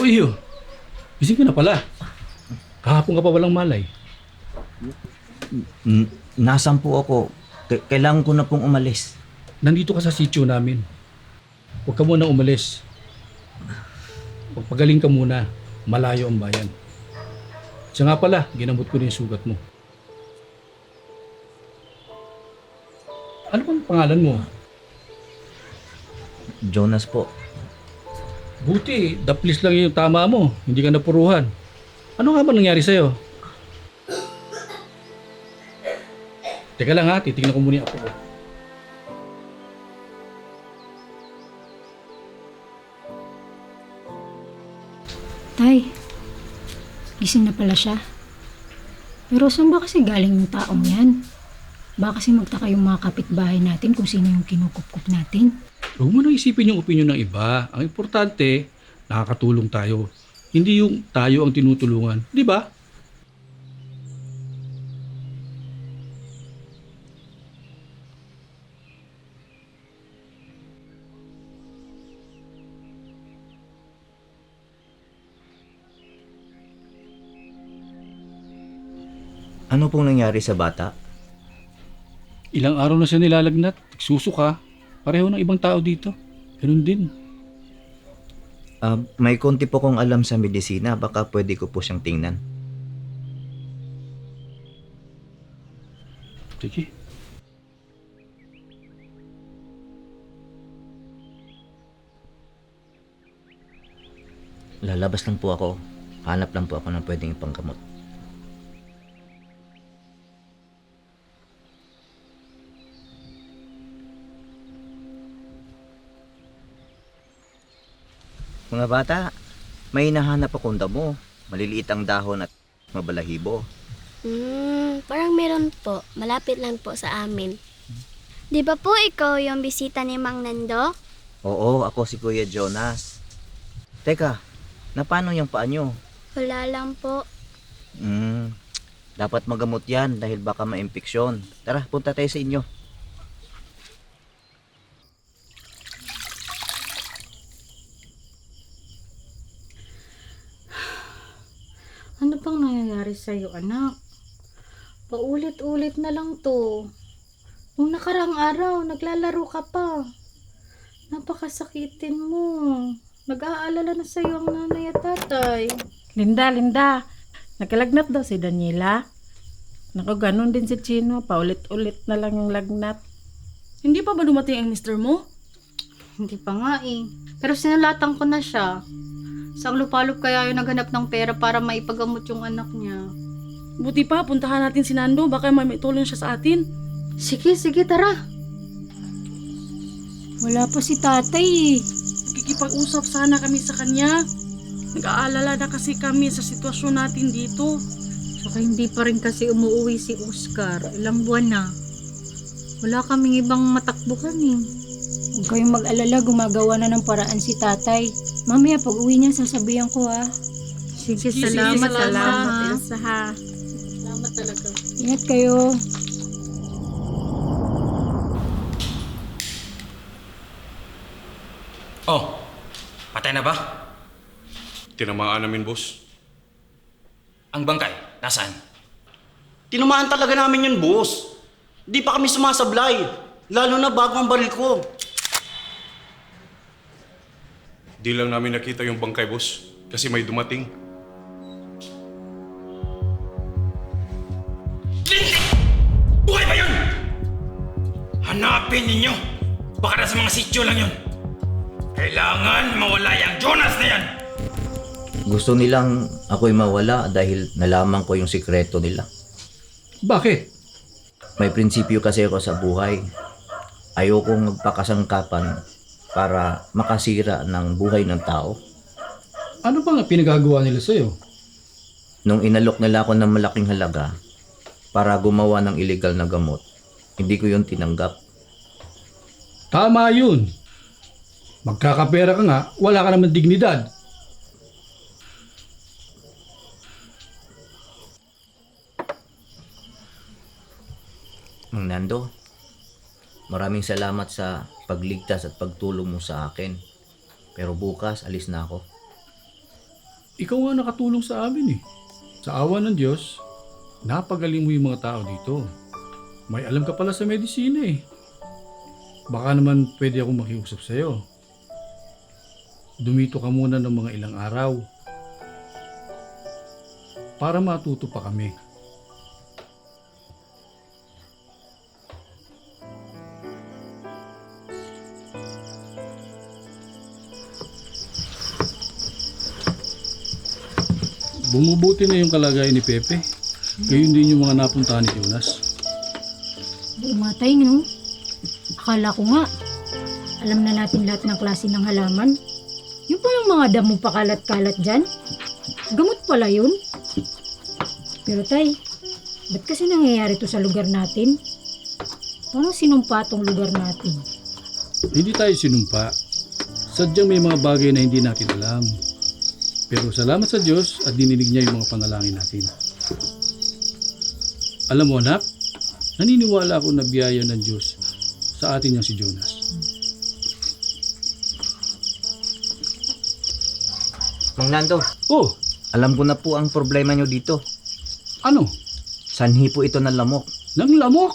iyo. Gising ka na pala. Kahapon ka pa walang malay. Nasaan po ako? Kailangan ko na pong umalis. Nandito ka sa sitio namin. Huwag ka muna umalis. Pagpagaling ka muna. Malayo ang bayan. Siya nga pala, ginamot ko rin yung sugat mo. Ano bang pangalan mo? Jonas po. Buti, daplis lang yung tama mo. Hindi ka napuruhan. Ano nga ba nangyari sa'yo? Teka lang ha, titignan ko muna yung apo ko. Tay, gising na pala siya. Pero saan ba kasi galing yung taong yan? Baka kasi magtaka yung mga kapitbahay natin kung sino yung kinukup-kup natin. Huwag mo nang isipin yung opinion ng iba. Ang importante, nakakatulong tayo. Hindi yung tayo ang tinutulungan. Di ba? Ano pong nangyari sa bata? Ilang araw na siya nilalagnat. Susuka. Pareho ng ibang tao dito. Ganun din. May konti po kong alam sa medisina. Baka pwede ko po siyang tingnan. Sige. Lalabas lang po ako. Hanap lang po ako ng pwedeng ipanggamot. Mga bata, may hinahanap akong damo. Maliliit ang dahon at mabalahibo. Parang meron po. Malapit lang po sa amin. Di ba po ikaw yung bisita ni Mang Nando? Oo, ako si Kuya Jonas. Teka, napano yung paa nyo? Wala lang po. Dapat magamot yan dahil baka ma-impeksyon. Tara, punta tayo sa inyo. Ano bang nangyayari sa'yo, anak? Paulit-ulit na lang to. Nung nakarang araw, naglalaro ka pa. Napakasakitin mo. Nag-aalala na sa'yo ang nanay at tatay. Linda, nagkalagnat daw si Daniela. Naku, ganun din si Chino, paulit-ulit na lang yung lagnat. Hindi pa ba dumating ang mister mo? Hindi pa nga eh. Pero sinulatan ko na siya. Sang lupalop kaya yung naghanap ng pera para maipagamot yung anak niya. Buti pa, puntahan natin si Nando, baka may tulong siya sa atin. Sige, tara. Wala pa si tatay eh. Nakikipag-usap sana kami sa kanya. Nag-aalala na kasi kami sa sitwasyon natin dito. Saka hindi pa rin kasi umuwi si Oscar. Ilang buwan na. Wala kaming ibang matakbuhan eh. Huwag kayong mag-alala, gumagawa na ng paraan si tatay. Mamaya pag uwi niya, sasabihan ko ha. Sige, salamat. Elsa ha. Salamat talaga. Ingat kayo. Oh, patay na ba? Tinamaan namin, boss. Ang bangkay, nasaan? Tinamaan talaga namin yun, boss. Di pa kami sumasablay. Lalo na bago ang baril ko. Di lang namin nakita yung bangkay, boss. Kasi may dumating. Lintik! Buhay ba yun? Hanapin ninyo. Baka nasa mga sityo lang yun. Kailangan mawala yung Jonas na yan. Gusto nilang ako'y mawala dahil nalaman ko yung sikreto nila. Bakit? May prinsipyo kasi ako sa buhay. Ayokong magpakasangkapan para makasira ng buhay ng tao. Ano ba nga pinagagawa nila sa'yo? Nung inalok nila ako ng malaking halaga para gumawa ng illegal na gamot, hindi ko yun tinanggap. Tama yun. Magkakapera ka nga, wala ka naman dignidad. Mang Nando, maraming salamat sa pagligtas at pagtulong mo sa akin. Pero bukas, alis na ako. Ikaw nga nakatulong sa amin eh. Sa awa ng Diyos, napagaling mo yung mga tao dito. May alam ka pala sa medisina eh. Baka naman pwede akong makiusap sa'yo. Dumito ka muna ng mga ilang araw para matuto pa kami. Bumubuti na yung kalagayan ni Pepe. Gayon din yung mga napuntahan ni Jonas. Bumatay, no? Akala ko nga, alam na natin lahat ng klase ng halaman. Yung palang mga damo pakalat-kalat dyan, gamot pala yun. Pero tay, ba't kasi nangyayari to sa lugar natin? Parang sinumpa tong lugar natin. Hindi tayo sinumpa. Sadyang may mga bagay na hindi natin alam. Pero salamat sa Diyos at dininig niya yung mga panalangin natin. Alam mo anak, naniniwala ako na biyaya ng Diyos sa atin yung si Jonas. Mang Nando, Oh, alam ko na po ang problema nyo dito. ano? Sanhi po ito ng lamok. Nang lamok?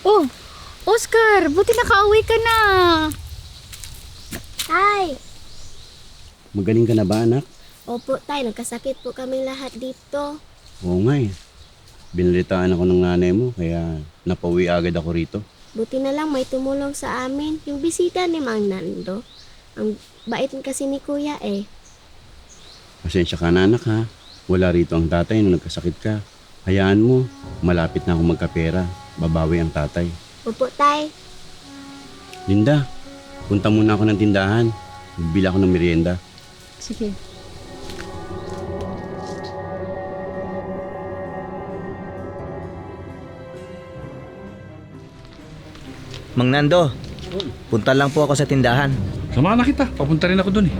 Oh, Oscar, buti nakauwi ka na. Tay! Magaling ka na ba, anak? Opo, tay. Nagkasakit po kami lahat dito. Oo nga eh. Binalitaan ako ng nanay mo, kaya napauwi agad ako rito. Buti na lang may tumulong sa amin. Yung bisita ni Mang Nando. Ang bait kasi ni Kuya eh. Pasensya ka na, anak ha. Wala rito ang tatay nung nagkasakit ka. Hayaan mo, malapit na ako magkapera. Babawi ang tatay. Opo, tay. Linda, punta muna ako ng tindahan. Bibili ako ng merienda. Sige. Mang Nando, punta lang po ako sa tindahan. Samahan na kita. Papunta rin ako dun eh.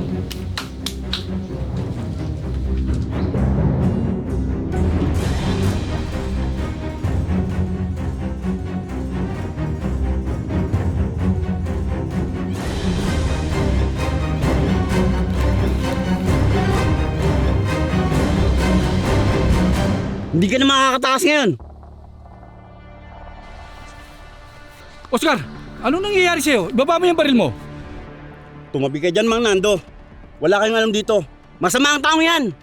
Hindi ka na makakatakas ngayon. Oscar, anong nangyayari sa'yo? Ibaba mo yung baril mo. Tumabi ka dyan, Mang Nando. Wala kayong alam dito. Masama ang tao yan.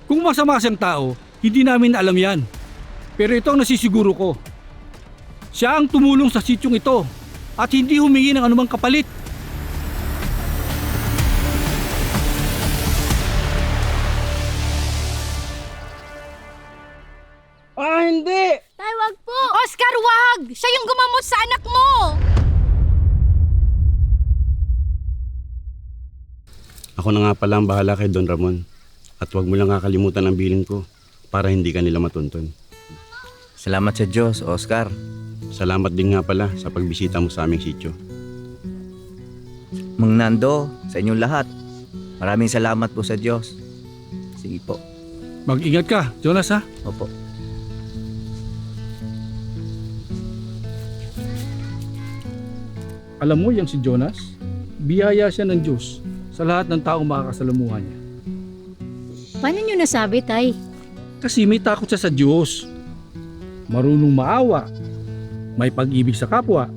Kung masama siyang tao, hindi namin alam yan. Pero ito ang nasisiguro ko. Siya ang tumulong sa sityong ito at hindi humingi ng anumang kapalit. Hindi! Tay, wag po! Oscar, wag! Siya yung gumamot sa anak mo! Ako na nga pala ang bahala kay Don Ramon. At huwag mo lang kakalimutan ang bilin ko para hindi ka nila matuntun. Salamat sa Diyos, Oscar. Salamat din nga pala sa pagbisita mo sa aming sityo. Mang Nando, sa inyong lahat. Maraming salamat po sa Diyos. Sige po. Mag-ingat ka, Jonas ha. Opo. Alam mo yang si Jonas, biyaya siya ng Diyos sa lahat ng taong makakasalamuhan niya. Paano nyo nasabi, Tay? Kasi may takot siya sa Diyos. Marunong maawa, may pag-ibig sa kapwa,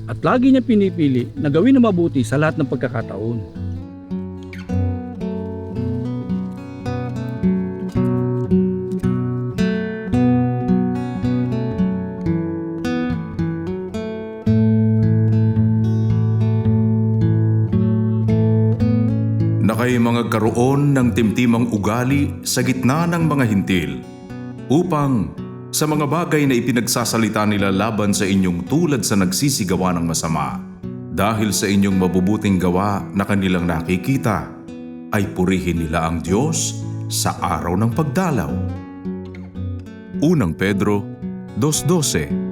at lagi niya pinipili na gawin na mabuti sa lahat ng pagkakataon. Na kayo mga karoon ng timtimang ugali sa gitna ng mga hintil, upang sa mga bagay na ipinagsasalita nila laban sa inyong tulad sa nagsisigawa ng masama, dahil sa inyong mabubuting gawa na kanilang nakikita, ay purihin nila ang Diyos sa araw ng pagdalaw. Unang Pedro 2:12